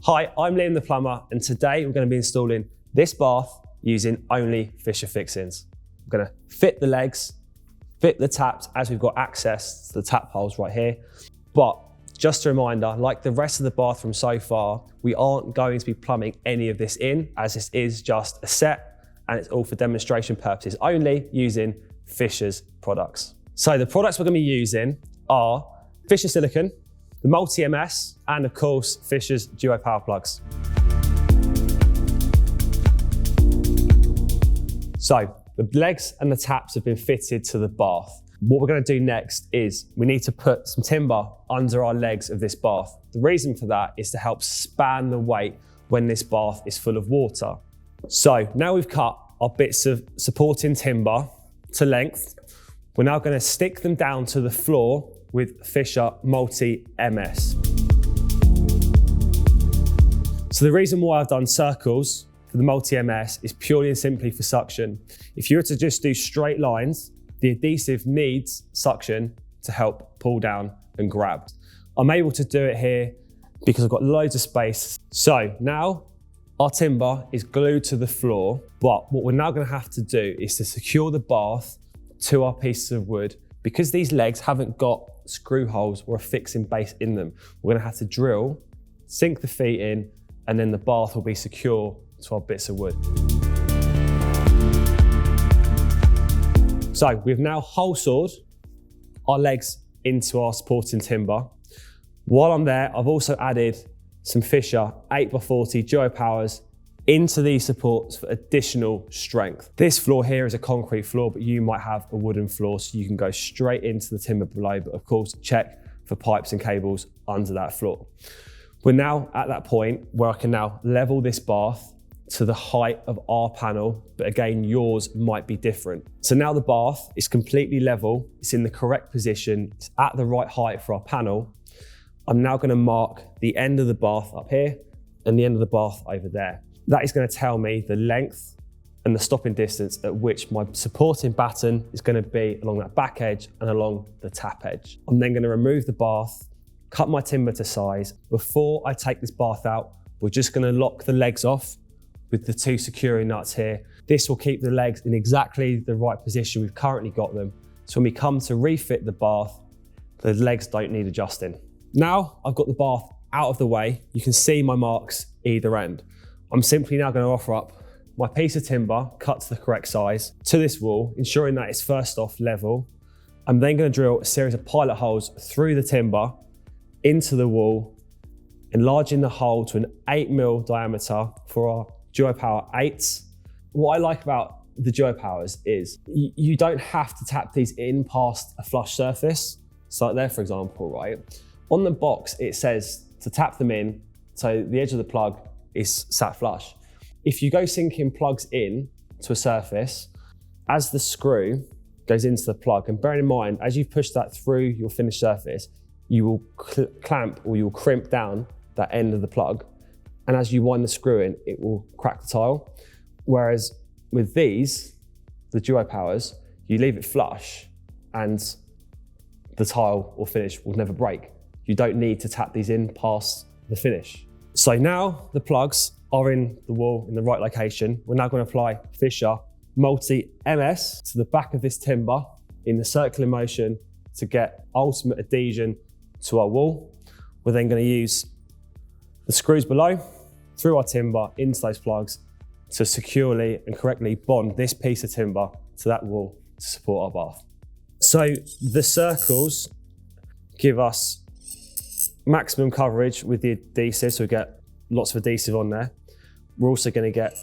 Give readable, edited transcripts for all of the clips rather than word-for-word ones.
Hi, I'm Liam the plumber, and today we're going to be installing this bath using only Fisher fixings. We're going to fit the legs, fit the taps as we've got access to the tap holes right here. But just a reminder, like the rest of the bathroom so far, we aren't going to be plumbing any of this in, as this is just a set and it's all for demonstration purposes only, using Fisher's products. So the products we're going to be using are Fisher Silicone, the Multi-MS, and of course, Fisher's Duo Power Plugs. So the legs and the taps have been fitted to the bath. What we're going to do next is we need to put some timber under our legs of this bath. The reason for that is to help span the weight when this bath is full of water. So now we've cut our bits of supporting timber to length, we're now going to stick them down to the floor with Fisher Multi-MS. So the reason why I've done circles for the Multi-MS is purely and simply for suction. If you were to just do straight lines, the adhesive needs suction to help pull down and grab. I'm able to do it here because I've got loads of space. So now our timber is glued to the floor, but what we're now going to have to do is to secure the bath to our pieces of wood. Because these legs haven't got screw holes or a fixing base in them, we're going to have to drill, sink the feet in, and then the bath will be secure to our bits of wood. So we've now hole sawed our legs into our supporting timber. While I'm there, I've also added some Fisher 8x40 Duo Powers into these supports for additional strength. This floor here is a concrete floor, but you might have a wooden floor, so you can go straight into the timber below, but of course check for pipes and cables under that floor. We're now at that point where I can now level this bath to the height of our panel, but again, yours might be different. So now the bath is completely level, it's in the correct position, it's at the right height for our panel. I'm now going to mark the end of the bath up here and the end of the bath over there. That is going to tell me the length and the stopping distance at which my supporting batten is going to be along that back edge and along the tap edge. I'm then going to remove the bath, cut my timber to size. Before I take this bath out, we're just going to lock the legs off with the two securing nuts here. This will keep the legs in exactly the right position we've currently got them. So when we come to refit the bath, the legs don't need adjusting. Now I've got the bath out of the way, you can see my marks either end. I'm simply now going to offer up my piece of timber cut to the correct size to this wall, ensuring that it's first off level. I'm then going to drill a series of pilot holes through the timber into the wall, enlarging the hole to an 8mm diameter for our Duo Power 8s. What I like about the Duo Powers is you don't have to tap these in past a flush surface. So like there, for example, right? On the box, it says to tap them in, so the edge of the plug is sat flush. If you go sinking plugs in to a surface, as the screw goes into the plug, and bearing in mind, as you push that through your finished surface, you will clamp or you will crimp down that end of the plug. And as you wind the screw in, it will crack the tile. Whereas with these, the Duo Powers, you leave it flush and the tile or finish will never break. You don't need to tap these in past the finish. So now the plugs are in the wall in the right location. We're now going to apply Fisher Multi-MS to the back of this timber in the circular motion to get ultimate adhesion to our wall. We're then going to use the screws below through our timber into those plugs to securely and correctly bond this piece of timber to that wall to support our bath. So the circles give us maximum coverage with the adhesive, so we get lots of adhesive on there. We're also going to get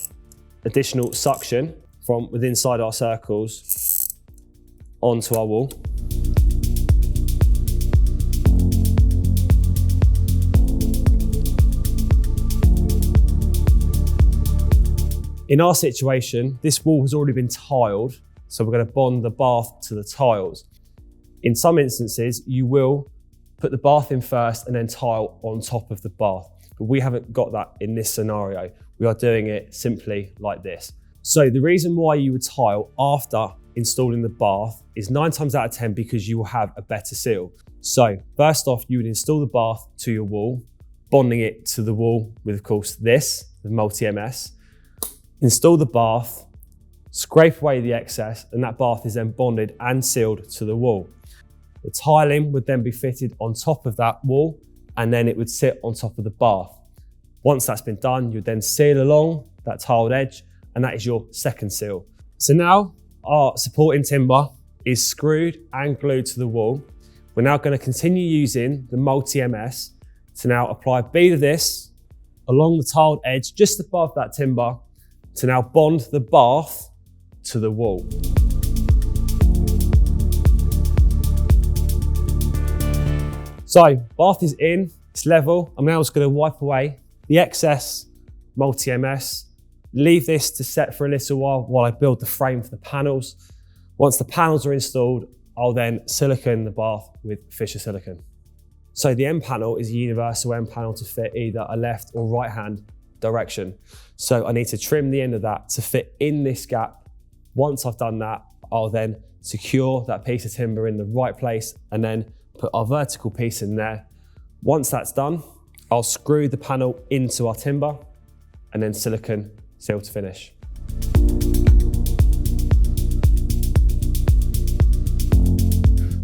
additional suction from within inside our circles onto our wall. In our situation, this wall has already been tiled, so we're going to bond the bath to the tiles. In some instances, you will put the bath in first and then tile on top of the bath. But we haven't got that in this scenario. We are doing it simply like this. So the reason why you would tile after installing the bath is 9 times out of 10 because you will have a better seal. So first off, you would install the bath to your wall. bonding it to the wall with, of course, the multi-MS. Install the bath, scrape away the excess, and that bath is then bonded and sealed to the wall. The tiling would then be fitted on top of that wall, and then it would sit on top of the bath. Once that's been done, you'd then seal along that tiled edge, and that is your second seal. So now our supporting timber is screwed and glued to the wall. We're now going to continue using the multi-MS to now apply a bead of this along the tiled edge just above that timber to now bond the bath to the wall. So bath is in, it's level. I'm now just going to wipe away the excess multi-MS, leave this to set for a little while I build the frame for the panels. Once the panels are installed, I'll then silicone the bath with Fisher Silicone. So the end panel is a universal end panel to fit either a left or right hand direction. So I need to trim the end of that to fit in this gap. Once I've done that, I'll then secure that piece of timber in the right place and then put our vertical piece in there. Once that's done, I'll screw the panel into our timber and then silicone seal to finish.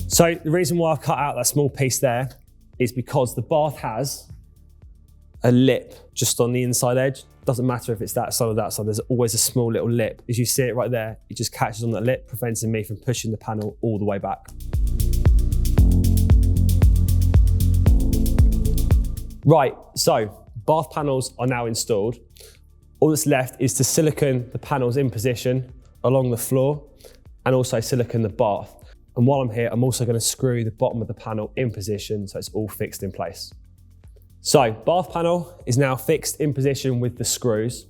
So the reason why I've cut out that small piece there is because the bath has a lip just on the inside edge. Doesn't matter if it's that side or that side, there's always a small little lip. As you see it right there, it just catches on that lip, preventing me from pushing the panel all the way back. Right, so bath panels are now installed. All that's left is to silicone the panels in position along the floor and also silicone the bath. And while I'm here, I'm also going to screw the bottom of the panel in position so it's all fixed in place. So bath panel is now fixed in position with the screws.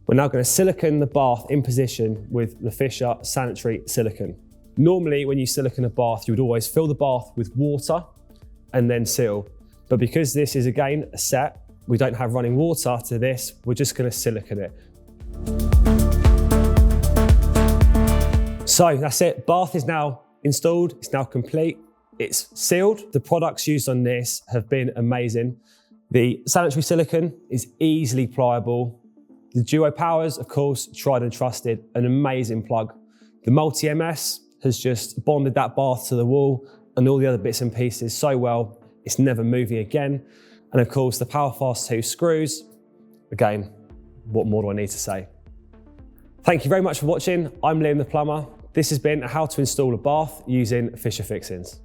We're now going to silicone the bath in position with the Fisher Sanitary Silicone. Normally when you silicone a bath, you would always fill the bath with water and then seal. But because this is again a set, we don't have running water to this, we're just going to silicone it. So that's it, bath is now installed, it's now complete, it's sealed. The products used on this have been amazing. The Sanitary Silicone is easily pliable. The Duo Powers, of course, tried and trusted, an amazing plug. The multi-MS has just bonded that bath to the wall and all the other bits and pieces so well, it's never moving again. And of course, the Powerfast 2 screws, again, what more do I need to say? Thank you very much for watching. I'm Liam the Plumber. This has been how to install a bath using Fisher Fixings.